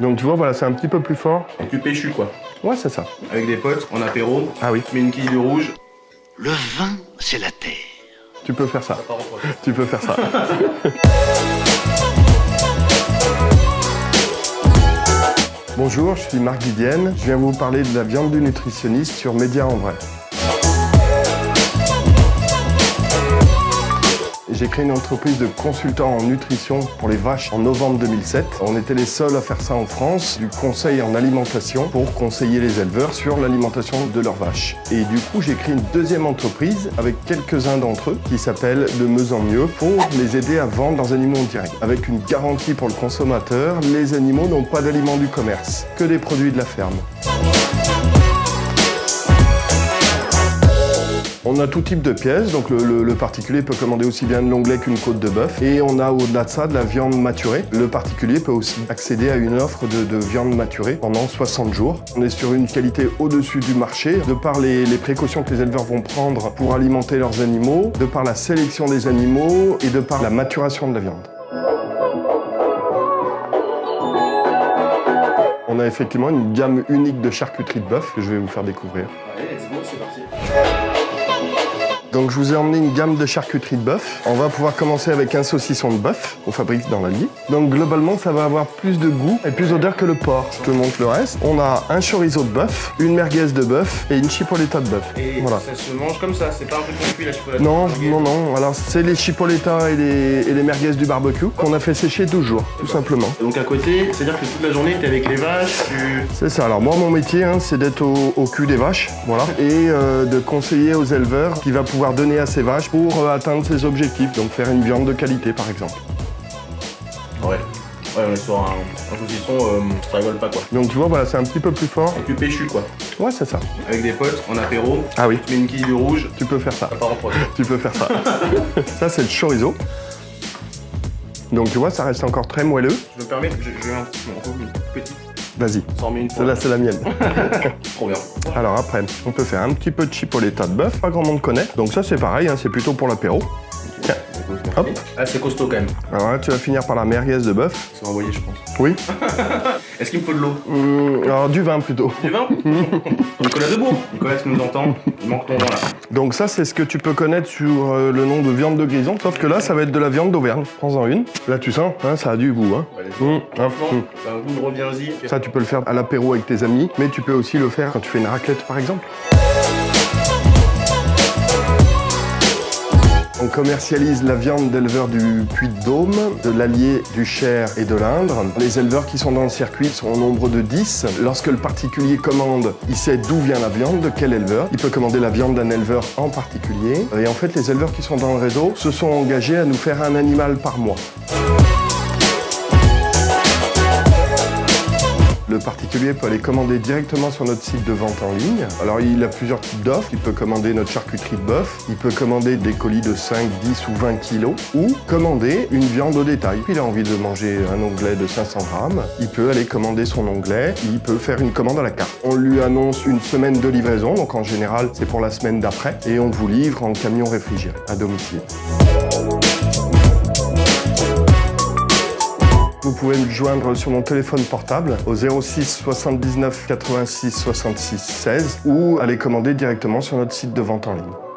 Donc tu vois, voilà, c'est un petit peu plus fort. Du péchu quoi. Ouais, c'est ça. Avec des potes, en apéro. Ah oui. Tu mets une quille de rouge. Le vin, c'est la terre. Tu peux faire ça. Ça part en projet. Tu peux faire ça. Bonjour, je suis Marc Didienne. Je viens vous parler de la viande du nutritionniste sur Média en vrai. J'ai créé une entreprise de consultants en nutrition pour les vaches en novembre 2007. On était les seuls à faire ça en France, du conseil en alimentation pour conseiller les éleveurs sur l'alimentation de leurs vaches. Et du coup, j'ai créé une deuxième entreprise avec quelques-uns d'entre eux qui s'appelle De Mieux en Mieux pour les aider à vendre leurs animaux en direct. Avec une garantie pour le consommateur, les animaux n'ont pas d'aliments du commerce, que des produits de la ferme. On a tout type de pièces, donc le particulier peut commander aussi bien de l'onglet qu'une côte de bœuf. Et on a au-delà de ça de la viande maturée. Le particulier peut aussi accéder à une offre de viande maturée pendant 60 jours. On est sur une qualité au-dessus du marché, de par les précautions que les éleveurs vont prendre pour alimenter leurs animaux, de par la sélection des animaux et de par la maturation de la viande. On a effectivement une gamme unique de charcuterie de bœuf que je vais vous faire découvrir. Allez, let's go, c'est parti. Donc je vous ai emmené une gamme de charcuterie de bœuf. On va pouvoir commencer avec un saucisson de bœuf qu'on fabrique dans l'Allier. Donc globalement, ça va avoir plus de goût et plus d'odeur que le porc. Je te montre le reste. On a un chorizo de bœuf, une merguez de bœuf et une chipoletta de bœuf. Et voilà. ça se mange comme ça, c'est pas un truc qu'on cuit la chipolata. Non, non, non. Alors c'est les chipoletta et les merguez du barbecue qu'on a fait sécher 12 jours, tout simplement. Donc à côté, c'est-à-dire que toute la journée, t'es avec les vaches, C'est ça. Alors moi, mon métier, c'est d'être au cul des vaches, voilà, et de conseiller aux éleveurs qui va pouvoir donner à ces vaches pour atteindre ses objectifs, donc faire une viande de qualité, par exemple. Ouais, on est sur un saucisson, ça rigole pas quoi. Donc tu vois, voilà, c'est un petit peu plus fort. Avec du péchu quoi. Ouais, c'est ça. Avec des potes, en apéro. Ah oui, Tu mets une quille de rouge. tu peux faire ça. Ça part en projet. Tu peux faire ça. Ça, c'est le chorizo. Donc tu vois, ça reste encore très moelleux. Je me permets, je vais en couper une petite. Vas-y. Ça en met une fois. Celle-là, c'est la mienne. Trop bien. Alors après, on peut faire un petit peu de chipoletta de bœuf, pas grand monde connaît. Donc ça, c'est pareil, c'est plutôt pour l'apéro. Tiens. Hop. Ah, c'est costaud quand même. Alors là, tu vas finir par la merguez de bœuf. C'est envoyé, je pense. Oui. Est-ce qu'il me faut de l'eau? Alors du vin plutôt. Du vin? Nicolas Debourg. Nicolas, si tu nous entends, il manque ton vin là. Donc ça, c'est ce que tu peux connaître sur le nom de viande de grison. Sauf que là, ça va être de la viande d'Auvergne. Prends-en une. Là, tu sens, ça a du goût. Franchement, c'est un goût de reviens-y. Ça, tu peux le faire à l'apéro avec tes amis, mais tu peux aussi le faire quand tu fais une raclette, par exemple. On commercialise la viande d'éleveurs du Puy-de-Dôme, de l'Allier, du Cher et de l'Indre. Les éleveurs qui sont dans le circuit sont au nombre de 10. Lorsque le particulier commande, il sait d'où vient la viande, de quel éleveur. Il peut commander la viande d'un éleveur en particulier. Et en fait, les éleveurs qui sont dans le réseau se sont engagés à nous faire un animal par mois. Le particulier peut aller commander directement sur notre site de vente en ligne. Alors il a plusieurs types d'offres. Il peut commander notre charcuterie de bœuf, il peut commander des colis de 5, 10 ou 20 kilos, ou commander une viande au détail. Il a envie de manger un onglet de 500 grammes, il peut aller commander son onglet, il peut faire une commande à la carte. On lui annonce une semaine de livraison, donc en général c'est pour la semaine d'après, et on vous livre en camion réfrigéré à domicile. Vous pouvez me joindre sur mon téléphone portable au 06 79 86 66 16 ou aller commander directement sur notre site de vente en ligne.